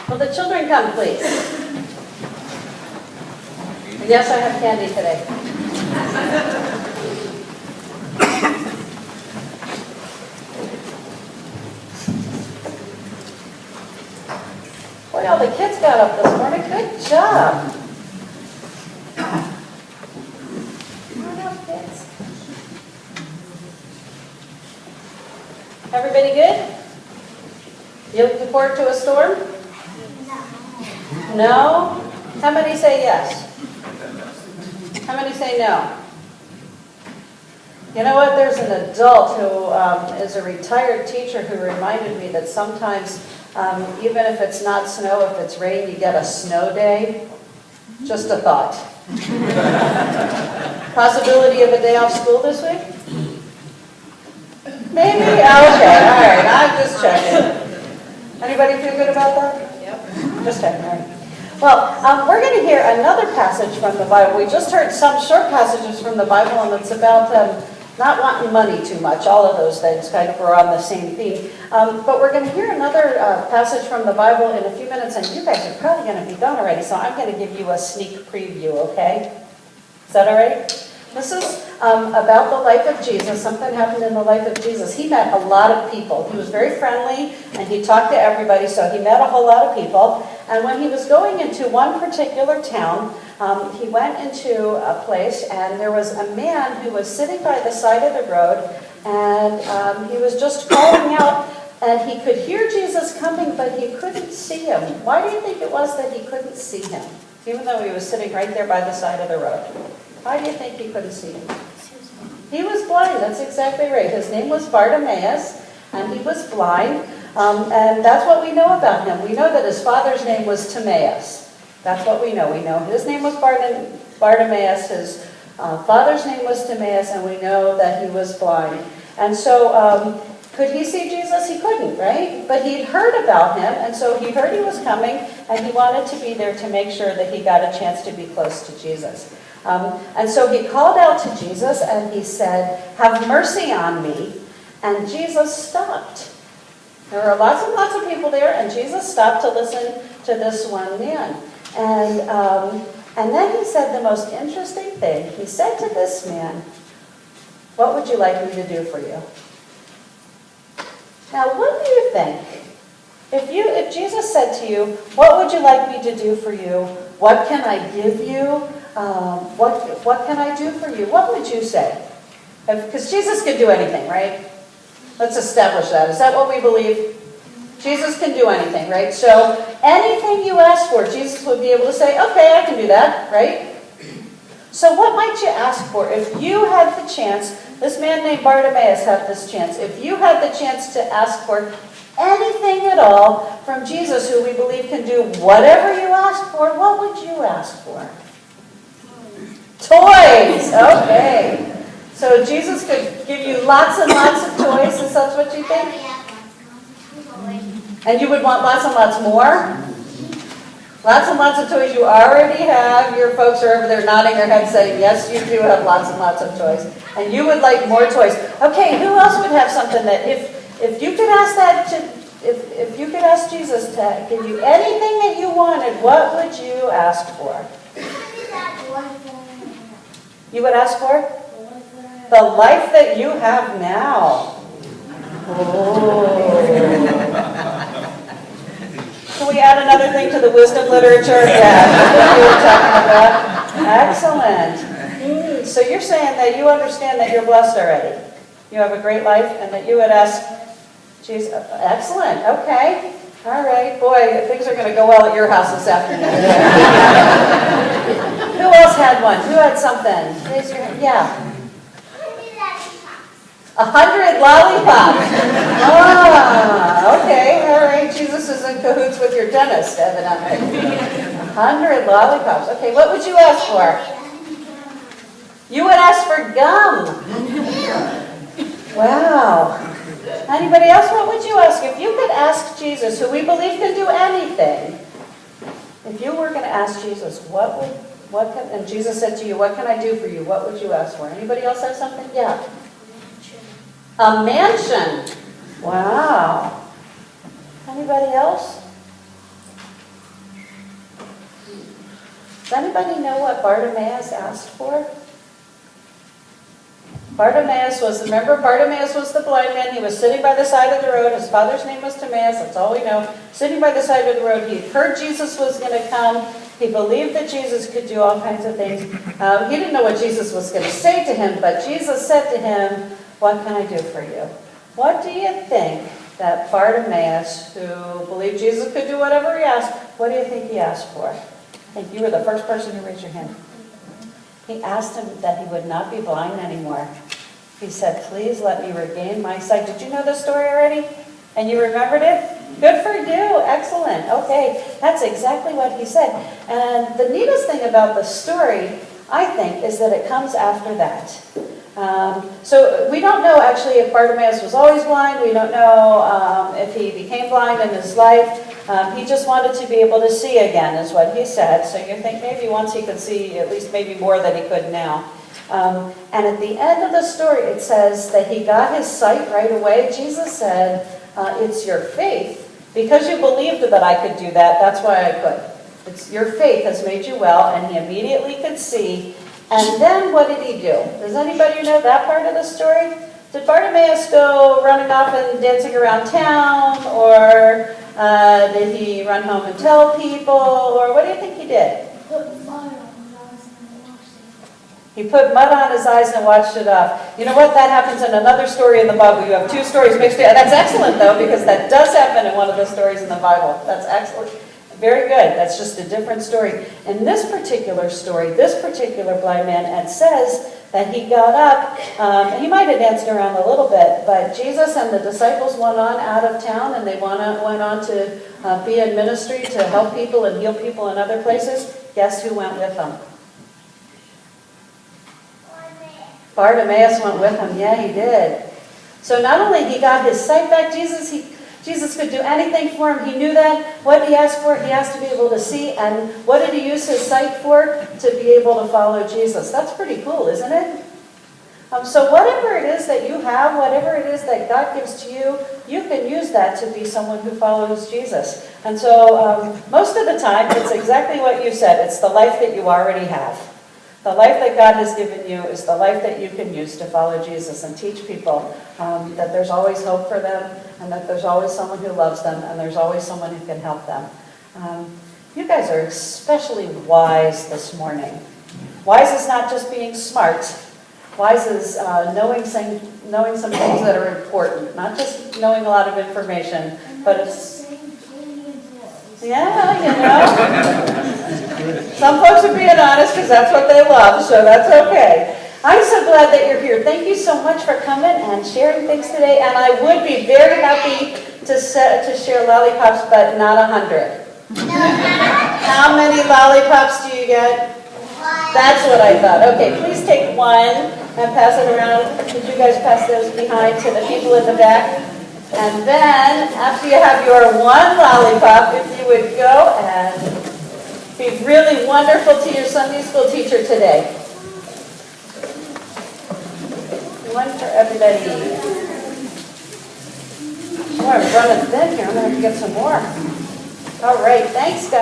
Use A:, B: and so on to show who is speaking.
A: Will the children come, please? Yes, I have candy today. Boy, all the kids got up this morning. Good job. Come on up, kids. Everybody good? You looking forward to a storm? No? How many say yes? How many say no? You know what? There's an adult who is a retired teacher who reminded me that sometimes, even if it's not snow, if it's rain, you get a snow day. Just a thought. Possibility of a day off school this week? Maybe? Okay, all right. I'm just checking. Anybody feel good about that? Yep. Just checking, all right. Well, we're going to hear another passage from the Bible. We just heard some short passages from the Bible, and it's about not wanting money too much. All of those things kind of were on the same theme. But we're going to hear another passage from the Bible in a few minutes, and you guys are probably going to be done already, so I'm going to give you a sneak preview, okay? Is that all right? This is about the life of Jesus. Something happened in the life of Jesus. He met a lot of people. He was very friendly, and he talked to everybody, so he met a whole lot of people. And when he was going into one particular town, he went into a place, and there was a man who was sitting by the side of the road, and he was just calling out, and he could hear Jesus coming, but he couldn't see him. Why do you think it was that he couldn't see him, even though he was sitting right there by the side of the road? Why do you think he couldn't see him? He was blind. That's exactly right. His name was Bartimaeus, and he was blind. And that's what we know about him. We know that his father's name was Timaeus. That's what we know. We know his name was Bartimaeus. His father's name was Timaeus, and we know that he was blind. And so, could he see Jesus? He couldn't, right? But he'd heard about him, and so he heard he was coming, and he wanted to be there to make sure that he got a chance to be close to Jesus. And so he called out to Jesus, and he said, "Have mercy on me." And Jesus stopped. There were lots and lots of people there, and Jesus stopped to listen to this one man. And then he said the most interesting thing. He said to this man, "What would you like me to do for you?" Now, what do you think? If Jesus said to you, "What would you like me to do for you? What can I give you? What can I do for you?" What would you say? Because Jesus can do anything, right? Let's establish that. Is that what we believe? Jesus can do anything, right? So anything you ask for, Jesus would be able to say, "Okay, I can do that," right? So what might you ask for? If you had the chance, this man named Bartimaeus had this chance, if you had the chance to ask for anything at all from Jesus, who we believe can do whatever you ask for, what would you ask for? Toys! Okay. So Jesus could give you lots and lots of toys, is that what you think? And you would want lots and lots more? Lots and lots of toys you already have. Your folks are over there nodding their heads saying, yes, you do have lots and lots of toys. And you would like more toys. Okay, who else would have something that if you could ask if you could ask Jesus to give you anything that you wanted, what would you ask for? You would ask for? The life that you have now. Oh. Can we add another thing to the wisdom literature? Yeah, that's what you were talking about. Excellent. So you're saying that you understand that you're blessed already. You have a great life, and that you would ask Jesus. Excellent. Okay. All right. Boy, things are going to go well at your house this afternoon. Who else had one? Who had something? Raise your hand. Yeah. 100 lollipops. Ah, okay, all right. Jesus is in cahoots with your dentist, evidently. 100 lollipops. Okay, what would you ask for? You would ask for gum. Wow. Anybody else? What would you ask? If you could ask Jesus, who we believe can do anything, if you were going to ask Jesus, and Jesus said to you, "What can I do for you?" What would you ask for? Anybody else have something? Yeah. A mansion. Wow. Anybody else? Does anybody know what Bartimaeus asked for? Bartimaeus was the blind man. He was sitting by the side of the road. His father's name was Timaeus, that's all we know. Sitting by the side of the road, he heard Jesus was going to come. He believed that Jesus could do all kinds of things. He didn't know what Jesus was going to say to him, but Jesus said to him, "What can I do for you?" What do you think that Bartimaeus, who believed Jesus could do whatever he asked, what do you think he asked for? I think you were the first person to raise your hand. He asked him that he would not be blind anymore. He said, "Please let me regain my sight." Did you know this story already? And you remembered it? Good for you. Excellent. Okay, that's exactly what he said. And the neatest thing about the story, I think, is that it comes after that. So we don't know actually if Bartimaeus was always blind. We don't know if he became blind in his life. He just wanted to be able to see again, is what he said. So you think maybe once he could see, at least maybe more than he could now. And at the end of the story, it says that he got his sight right away. Jesus said, "It's your faith. Because you believed that I could do that, that's why I could. It's your faith has made you well," and he immediately could see. And then what did he do? Does anybody know that part of the story? Did Bartimaeus go running off and dancing around town? Or did he run home and tell people? Or what do you think he did? He put mud on his eyes and washed it off. You know what? That happens in another story in the Bible. You have two stories mixed together. That's excellent, though, because that does happen in one of the stories in the Bible. That's excellent. Very good. That's just a different story. In this particular story, this particular blind man, it says that he got up. He might have danced around a little bit, but Jesus and the disciples went on out of town, and they went on to be in ministry to help people and heal people in other places. Guess who went with them? Bartimaeus went with him. Yeah, he did. So not only he got his sight back, Jesus could do anything for him. He knew that. What did he ask for? He asked to be able to see. And what did he use his sight for? To be able to follow Jesus. That's pretty cool, isn't it? So whatever it is that you have, whatever it is that God gives to you, you can use that to be someone who follows Jesus. And so most of the time, it's exactly what you said. It's the life that you already have. The life that God has given you is the life that you can use to follow Jesus and teach people that there's always hope for them, and that there's always someone who loves them, and there's always someone who can help them. You guys are especially wise this morning. Wise is not just being smart. Wise is knowing some things that are important, not just knowing a lot of information, but it's... Yeah, you know. Some folks are being honest because that's what they love, so that's okay. I'm so glad that you're here. Thank you so much for coming and sharing things today, and I would be very happy to share lollipops, but not 100. How many lollipops do you get? That's what I thought. Okay, please take one and pass it around. Could you guys pass those behind to the people in the back? And then, after you have your one lollipop, if you would go and be really wonderful to your Sunday school teacher today. One for everybody. Oh, I'm running thin here. I'm going to have to get some more. All right, thanks, guys.